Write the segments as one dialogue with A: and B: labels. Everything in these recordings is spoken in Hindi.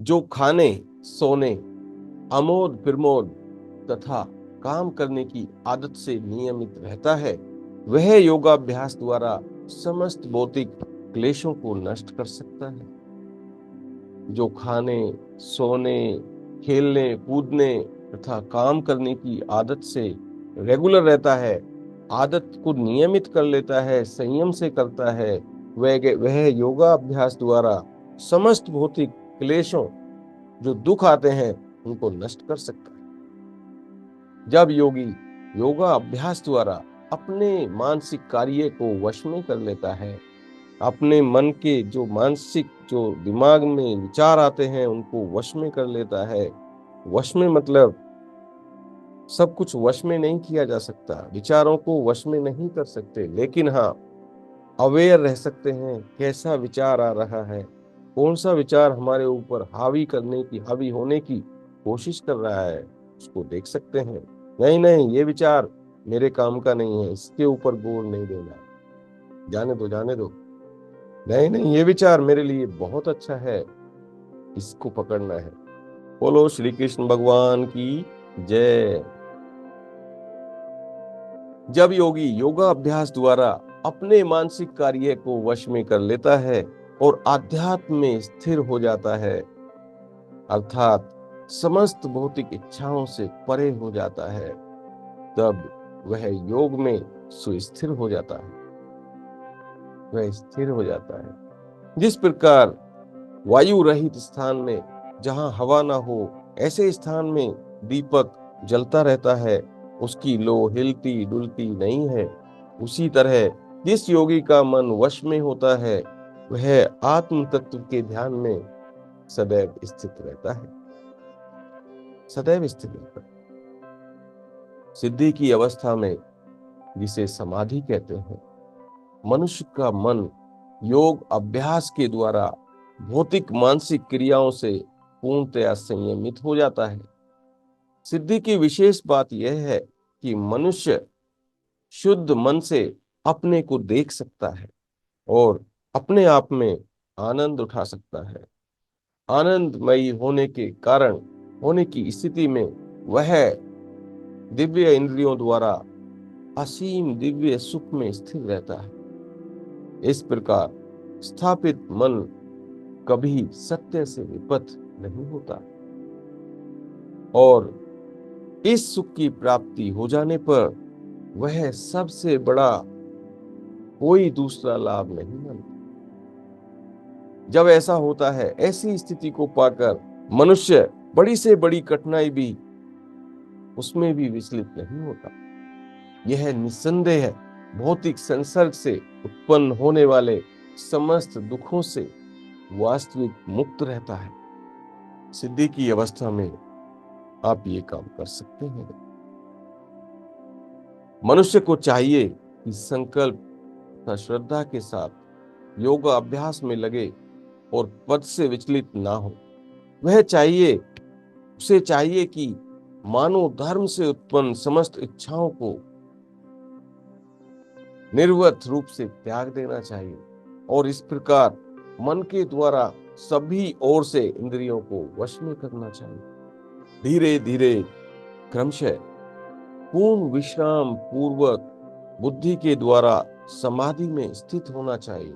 A: जो खाने, सोने, आमोद प्रमोद तथा काम करने की आदत से नियमित रहता है, वह योगाभ्यास द्वारा समस्त भौतिक क्लेशों को नष्ट कर सकता है। जो खाने, सोने, खेलने, कूदने तथा काम करने की आदत से रेगुलर रहता है, आदत को नियमित कर लेता है, संयम से करता है, वह योगा अभ्यास द्वारा समस्त भौतिक क्लेशों, जो दुख आते हैं, उनको नष्ट कर सकता है। जब योगी योगा अभ्यास द्वारा अपने मानसिक कार्य को वश में कर लेता है, अपने मन के जो दिमाग में विचार आते हैं, उनको वश में कर लेता है। वश में मतलब सब कुछ वश में नहीं किया जा सकता, विचारों को वश में नहीं कर सकते, लेकिन हाँ, अवेयर रह सकते हैं कैसा विचार आ रहा है, कौन सा विचार हमारे ऊपर हावी होने की कोशिश कर रहा है, उसको देख सकते हैं। नहीं नहीं, ये विचार मेरे काम का नहीं है, इसके ऊपर गौर नहीं देना है, जाने दो जाने दो। नहीं नहीं, ये विचार मेरे लिए बहुत अच्छा है, इसको पकड़ना है। बोलो श्री कृष्ण भगवान की जय। जब योगी योगा अभ्यास द्वारा अपने मानसिक कार्य को वश में कर लेता है और आध्यात्म में स्थिर हो जाता है, अर्थात समस्त भौतिक इच्छाओं से परे हो जाता है, तब वह योग में सुस्थिर हो जाता है, वह स्थिर हो जाता है। जिस प्रकार वायु रहित स्थान में जहां हवा ना हो, ऐसे स्थान में दीपक जलता रहता है, उसकी लो हिलती डुलती नहीं है। उसी तरह जिस योगी का मन वश में होता है, वह आत्म तत्व के ध्यान में सदैव स्थित रहता है, सदैव स्थित रहता है। सिद्धि की अवस्था में, जिसे समाधि कहते हैं, मनुष्य का मन योग अभ्यास के द्वारा भौतिक मानसिक क्रियाओं से पूर्णतया संयमित हो जाता है। सिद्धि की विशेष बात यह है कि मनुष्य शुद्ध मन से अपने को देख सकता है और अपने आप में आनंद उठा सकता है। आनंदमयी होने की स्थिति में वह दिव्य इंद्रियों द्वारा असीम दिव्य सुख में स्थिर रहता है। इस प्रकार स्थापित मन कभी सत्य से विपथ नहीं होता और इस सुख की प्राप्ति हो जाने पर वह सबसे बड़ा कोई दूसरा लाभ नहीं मानता। जब ऐसा होता है, ऐसी स्थिति को पाकर मनुष्य बड़ी से बड़ी कठिनाई भी उसमें भी विचलित नहीं होता। यह निस्संदेह भौतिक संसर्ग से उत्पन्न होने वाले समस्त दुखों से वास्तविक मुक्त रहता है। सिद्धि की अवस्था में आप ये काम कर सकते हैं। मनुष्य को चाहिए कि संकल्प तथा श्रद्धा के साथ योग अभ्यास में लगे और पद से विचलित ना हो। उसे चाहिए कि मानव धर्म से उत्पन्न समस्त इच्छाओं को निर्वत रूप से त्याग देना चाहिए और इस प्रकार मन के द्वारा सभी ओर से इंद्रियों को वश में करना चाहिए। धीरे धीरे क्रमशः पूर्ण विश्राम पूर्वक बुद्धि के द्वारा समाधि में स्थित होना चाहिए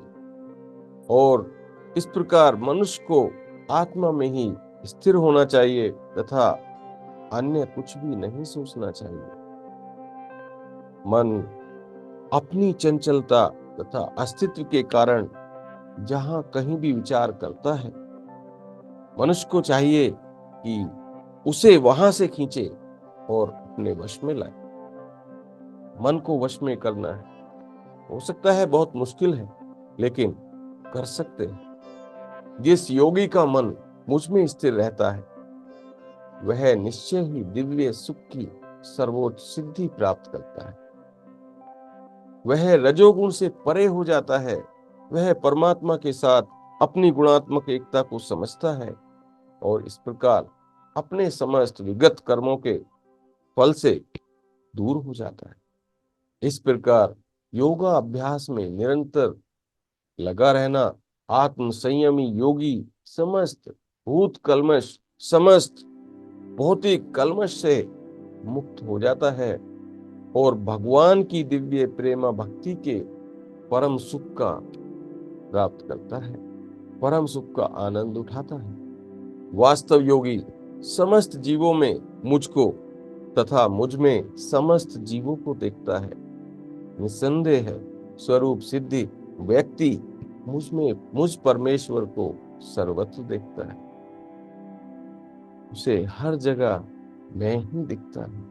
A: और इस प्रकार मनुष्य को आत्मा में ही स्थिर होना चाहिए तथा अन्य कुछ भी नहीं सोचना चाहिए। मन अपनी चंचलता तथा अस्तित्व के कारण जहां कहीं भी विचार करता है, मनुष्य को चाहिए कि उसे वहां से खींचे और अपने वश में लाए। मन को वश में करना है, हो सकता है बहुत मुश्किल है, लेकिन कर सकते हैं। जिस योगी का मन मुझ में स्थिर रहता है, वह निश्चय ही दिव्य सुख की सर्वोच्च सिद्धि प्राप्त करता है। वह रजोगुण से परे हो जाता है, वह परमात्मा के साथ अपनी गुणात्मक एकता को समझता है और इस प्रकार अपने समस्त विगत कर्मों के फल से दूर हो जाता है। इस प्रकार योगा अभ्यास में निरंतर लगा रहना आत्म संयमी योगी समस्त भूत कल्मश, समस्त भौतिक कल्मश से मुक्त हो जाता है और भगवान की दिव्य प्रेमा भक्ति के परम सुख का प्राप्त करता है, परम सुख का आनंद उठाता है। वास्तव योगी समस्त जीवों में मुझको तथा मुझ में समस्त जीवों को देखता है। निसंदेह है स्वरूप सिद्धि व्यक्ति मुझ परमेश्वर को सर्वत्र देखता है। उसे हर जगह मैं ही दिखता है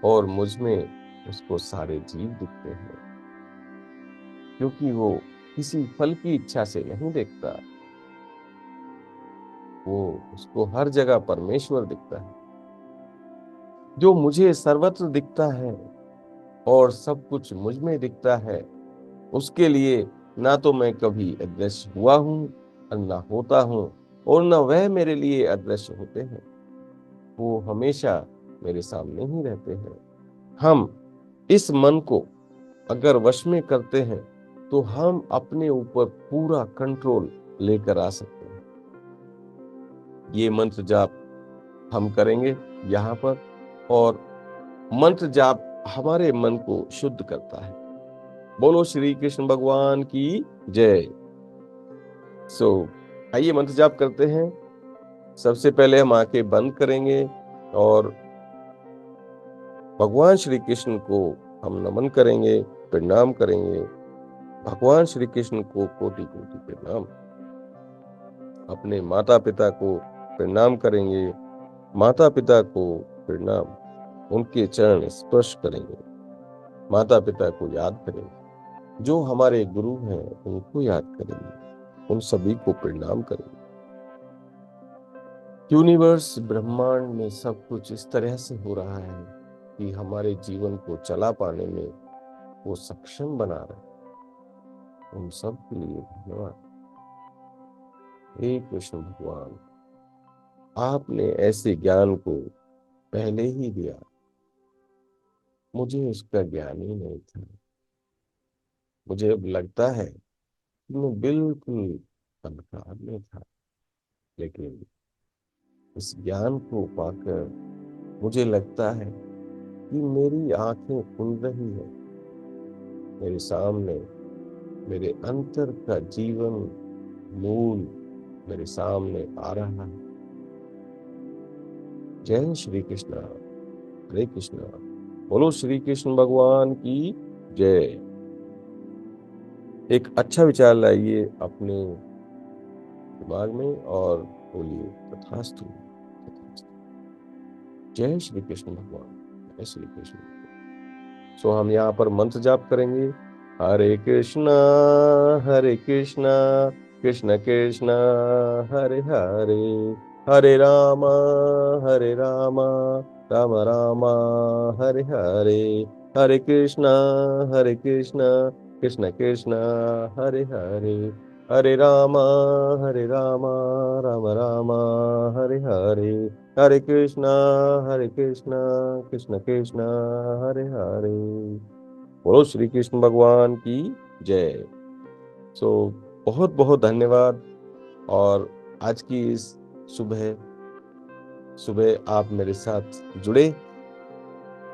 A: और मुझ में उसको सारे जीव दिखते हैं, क्योंकि वो किसी फल की इच्छा से नहीं देखता, वो उसको हर जगह परमेश्वर दिखता है। जो मुझे सर्वत्र दिखता है और सब कुछ मुझ में दिखता है, उसके लिए ना तो मैं कभी अदृश्य हुआ हूं और ना होता हूं, और न वह मेरे लिए अदृश्य होते हैं। वो हमेशा मेरे सामने ही रहते हैं। हम इस मन को अगर वश में करते हैं तो हम अपने ऊपर पूरा कंट्रोल लेकर आ सकते हैं। ये मंत्र जाप हम करेंगे यहाँ पर, और मंत्र जाप हमारे मन को शुद्ध करता है। बोलो श्री कृष्ण भगवान की जय। आइए मंत्र जाप करते हैं। सबसे पहले हम आंखें बंद करेंगे और भगवान श्री कृष्ण को हम नमन करेंगे, प्रणाम करेंगे। भगवान श्री कृष्ण को कोटि कोटि प्रणाम। अपने माता पिता को प्रणाम करेंगे, माता पिता को प्रणाम। उनके चरण स्पर्श करेंगे, माता पिता को याद करेंगे। जो हमारे गुरु हैं उनको याद करेंगे, उन सभी को प्रणाम करेंगे। यूनिवर्स ब्रह्मांड में सब कुछ इस तरह से हो रहा है कि हमारे जीवन को चला पाने में वो सक्षम बना रहे हैं। उन सब के लिए धन्यवाद। हे कृष्ण भगवान, आपने ऐसे ज्ञान को पहले ही दिया, मुझे उसका ज्ञान ही नहीं था। मुझे अब लगता है कि मैं बिल्कुल अंधकार में था, लेकिन इस ज्ञान को पाकर मुझे लगता है कि मेरी आंखें खुल रही है। मेरे सामने मेरे अंतर का जीवन मूल मेरे सामने आ रहा है। जय श्री कृष्ण, हरे कृष्ण। बोलो श्री कृष्ण भगवान की जय। एक अच्छा विचार लाइए अपने दिमाग में और बोलिए तथास्तु। जय श्री कृष्ण भगवान, जय श्री कृष्ण। हम यहाँ पर मंत्र जाप करेंगे। हरे कृष्णा कृष्ण कृष्ण हरे हरे, हरे रामा राम राम हरे हरे, हरे कृष्णा कृष्ण कृष्ण हरे हरे, हरे रामा राम राम हरे हरे, हरे कृष्णा कृष्ण कृष्ण हरे हरे। बोलो श्री कृष्ण भगवान की जय। बहुत बहुत धन्यवाद। और आज की इस सुबह सुबह आप मेरे साथ जुड़े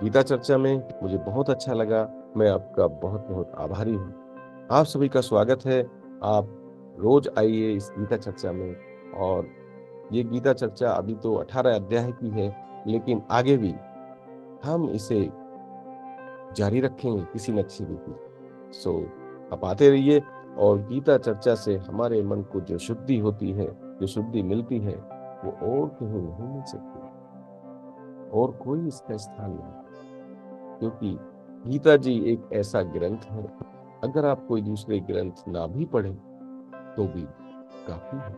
A: गीता चर्चा में, मुझे बहुत अच्छा लगा। मैं आपका बहुत बहुत आभारी हूँ। आप सभी का स्वागत है। आप रोज आइए इस गीता चर्चा में। और ये गीता चर्चा अभी तो 18 अध्याय की है, लेकिन आगे भी हम इसे जारी रखेंगे किसी न किसी रूप में। आप आते रहिए, और गीता चर्चा से हमारे मन को जो शुद्धि होती है, जो शुद्धि मिलती है, वो और कहीं नहीं मिल सकती, और कोई इसका स्थान नहीं। क्योंकि गीता जी एक ऐसा ग्रंथ है, अगर आप कोई दूसरे ग्रंथ ना भी पढ़े तो भी काफी है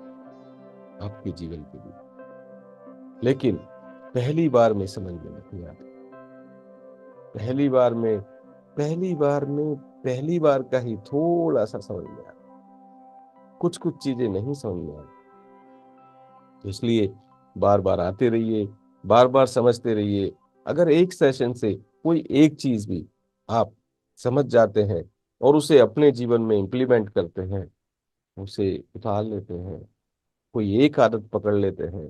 A: आपके जीवन के लिए। लेकिन पहली बार में समझ में नहीं आता। पहली बार का ही थोड़ा सा समझ में आता, कुछ चीजें नहीं समझ में आती। इसलिए बार बार आते रहिए, बार बार समझते रहिए। अगर एक सेशन से कोई एक चीज भी आप समझ जाते हैं और उसे अपने जीवन में इंप्लीमेंट करते हैं, उसे उतार लेते हैं, कोई एक आदत पकड़ लेते हैं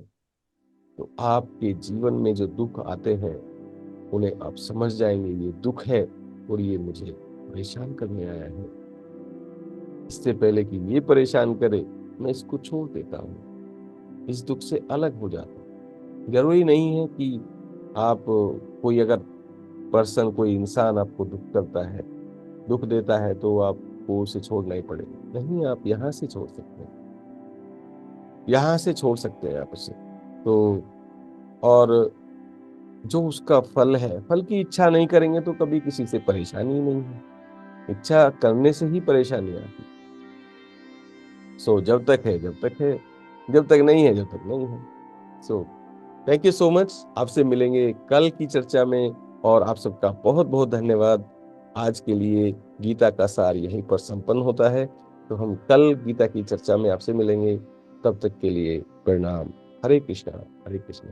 A: तो आपके जीवन में जो दुख आते हैं उन्हें आप समझ जाएंगे ये दुख है और ये मुझे परेशान करने आया है। इससे पहले कि ये परेशान करे मैं इसको छोड़ देता हूँ, इस दुख से अलग हो जाता हूँ। जरूरी नहीं है कि आप कोई अगर पर्सन कोई इंसान आपको दुख करता है, दुख देता है तो आपको उसे छोड़ना ही पड़ेगा। नहीं, आप यहाँ से छोड़ सकते हैं, यहाँ से छोड़ सकते हैं आप उसे। तो और जो उसका फल है, फल की इच्छा नहीं करेंगे तो कभी किसी से परेशानी ही नहीं है। इच्छा करने से ही परेशानी आती। सो जब तक है जब तक है, जब तक नहीं है जब तक नहीं है। So thank you so much. आपसे मिलेंगे कल की चर्चा में और आप सबका बहुत बहुत धन्यवाद। आज के लिए गीता का सार यहीं पर संपन्न होता है। तो हम कल गीता की चर्चा में आपसे मिलेंगे। तब तक के लिए प्रणाम। हरे कृष्णा हरे कृष्णा।